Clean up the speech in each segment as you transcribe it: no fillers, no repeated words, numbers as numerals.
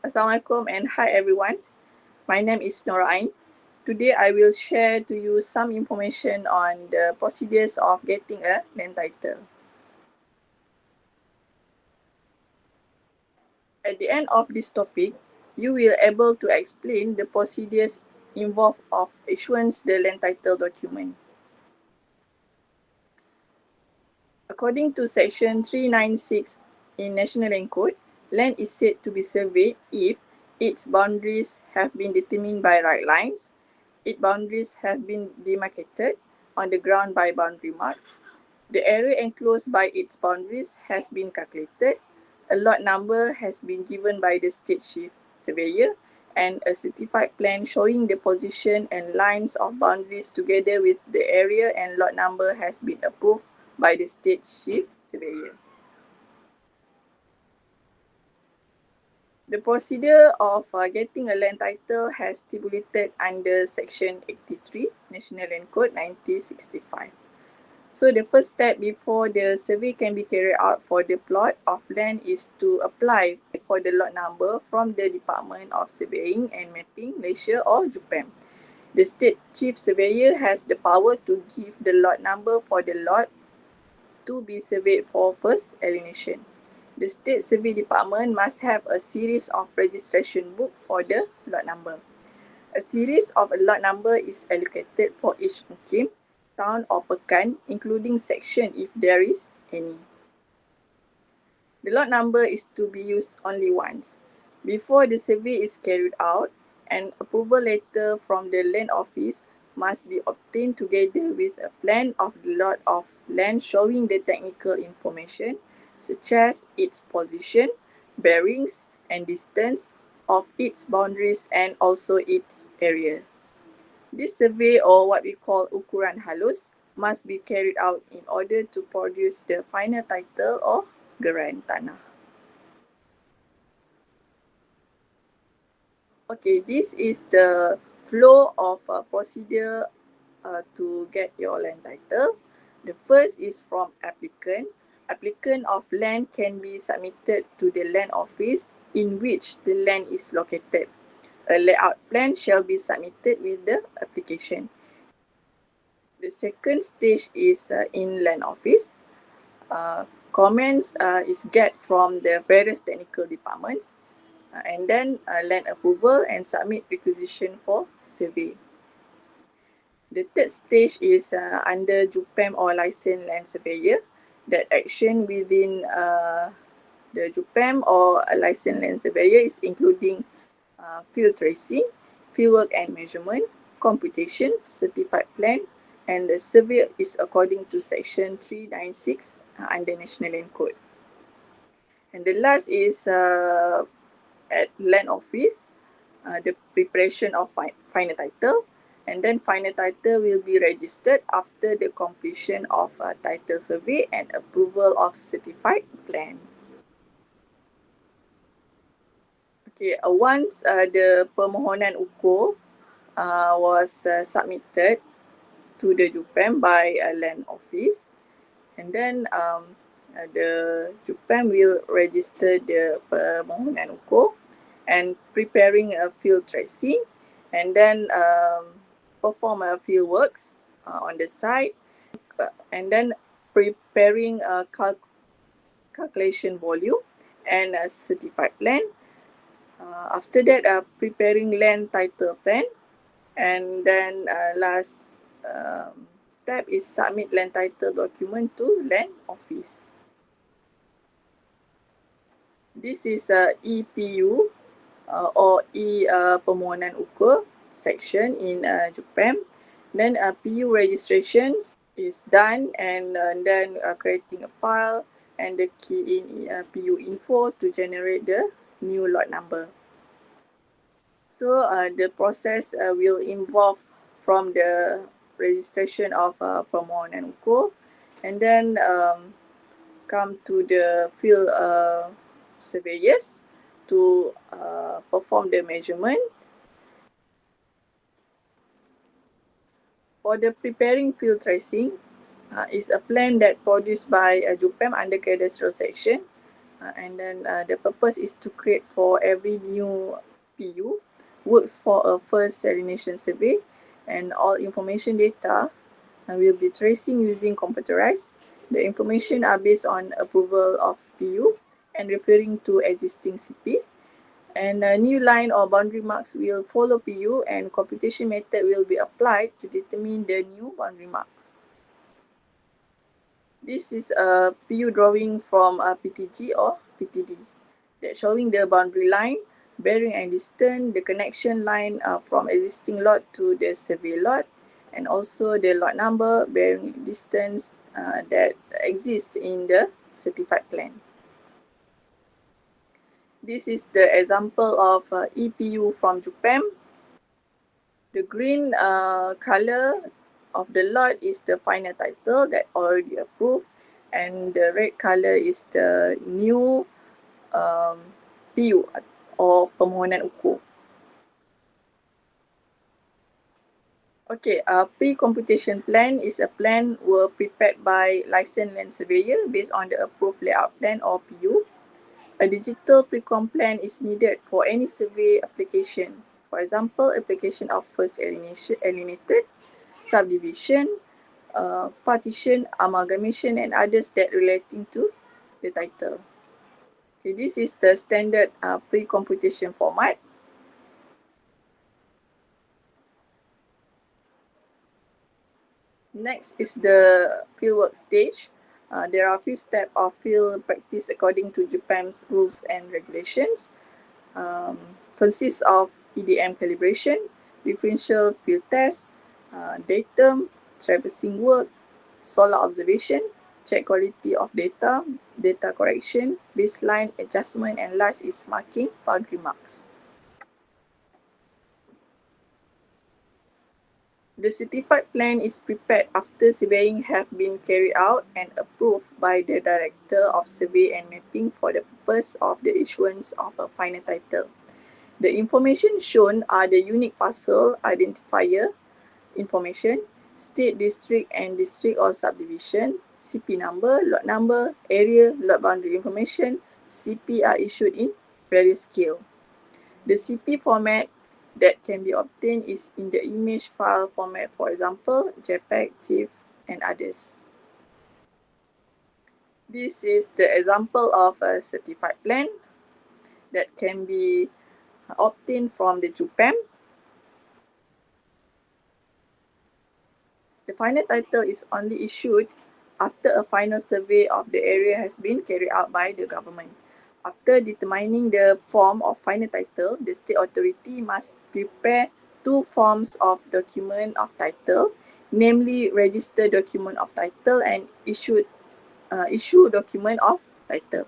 Assalamualaikum and hi everyone. My name is Nora Ain. Today I will share to you some information on the procedures of getting a land title. At the end of this topic, you will able to explain the procedures involved of issuance the land title document. According to section 396 in National Land Code, land is said to be surveyed if its boundaries have been determined by right lines, its boundaries have been demarcated on the ground by boundary marks, the area enclosed by its boundaries has been calculated, a lot number has been given by the state chief surveyor, and a certified plan showing the position and lines of boundaries together with the area and lot number has been approved by the state chief surveyor. The procedure of getting a land title has stipulated under Section 83 National Land Code 1965. So the first step before the survey can be carried out for the plot of land is to apply for the lot number from the Department of Surveying and Mapping, Malaysia or JUPAM. The State Chief Surveyor has the power to give the lot number for the lot to be surveyed for first alienation. The State Survey Department must have a series of registration book for the lot number. A series of a lot number is allocated for each mukim, town or pekan, including section if there is any. The lot number is to be used only once. Before the survey is carried out, an approval letter from the land office must be obtained together with a plan of the lot of land showing the technical information such as its position, bearings and distance of its boundaries and also its area. This survey, or what we call ukuran halus, must be carried out in order to produce the final title or geran tanah. Okay, this is the flow of procedure to get your land title. The first is from applicant. Applicant of land can be submitted to the land office in which the land is located. A layout plan shall be submitted with the application. The second stage is in land office. Comments is get from the various technical departments and then land approval and submit requisition for survey. The third stage is under JUPAM or licensed land surveyor. That action within the JUPAM or a licensed land surveyor is including field tracing, fieldwork and measurement, computation, certified plan, and the survey is according to section 396 under National Land Code. And the last is at land office, the preparation of final title, and then final title will be registered after the completion of title survey and approval of certified plan. Okay, once the permohonan ukur was submitted to the JUPAM by a land office, and then the JUPAM will register the permohonan ukur and preparing a field tracing, and then perform a field works on the site, and then preparing a calculation volume and a certified plan. After that, preparing land title plan, and then last step is submit land title document to land office. This is EPU or permohonan ukur section in JUPAM. Then PU registrations is done, and then creating a file and the key in PU info to generate the new lot number. So the process will involve from the registration of permohonan ukur, and then come to the field surveyors to perform the measurement. For the preparing field tracing is a plan that produced by JUPAM under cadastral section. and then the purpose is to create for every new PU, works for a first salination survey, and all information data will be tracing using computerized. The information are based on approval of PU and referring to existing CPs. And a new line or boundary marks will follow PU, and computation method will be applied to determine the new boundary marks. This is a PU drawing from a PTG or PTD that showing the boundary line, bearing and distance, the connection line from existing lot to the survey lot, and also the lot number, bearing distance that exists in the certified plan. This is the example of EPU from JUPEM. The green color of the lot is the final title that already approved, and the red color is the new PU or permohonan ukur. Okay, a pre-computation plan is a plan were prepared by licensed land surveyor based on the approved layout plan or PU. A digital pre-com plan is needed for any survey application. For example, application of first alienated, subdivision, partition, amalgamation, and others that relating to the title. Okay, this is the standard pre-computation format. Next is the fieldwork stage. There are a few steps of field practice according to JUPEM's rules and regulations. Consists of EDM calibration, differential field test, datum, traversing work, solar observation, check quality of data, data correction, baseline adjustment, and last is marking boundary marks. The certified plan is prepared after surveying have been carried out and approved by the Director of Survey and Mapping for the purpose of the issuance of a final title. The information shown are the unique parcel identifier information, state, district and district or subdivision, CP number, lot number, area, lot boundary information. CP are issued in various scale. The CP format that can be obtained is in the image file format, for example, JPEG, TIFF, and others. This is the example of a certified plan that can be obtained from the JUPEM. The final title is only issued after a final survey of the area has been carried out by the government. After determining the form of final title, the state authority must prepare two forms of document of title, namely register document of title and issue document of title.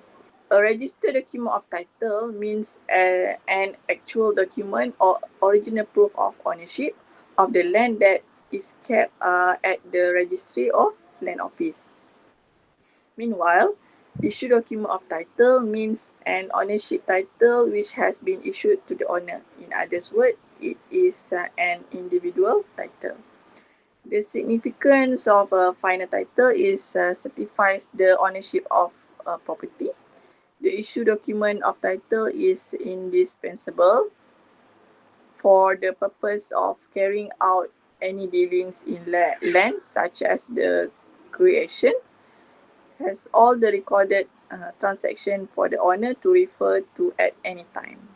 A registered document of title means an actual document or original proof of ownership of the land that is kept at the registry or land office. Meanwhile, issue document of title means an ownership title which has been issued to the owner. In other words, it is an individual title. The significance of a final title is certifies the ownership of property. The issue document of title is indispensable for the purpose of carrying out any dealings in land, such as the creation, has all the recorded transaction for the owner to refer to at any time.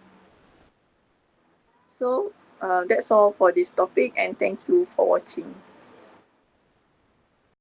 So that's all for this topic, and thank you for watching.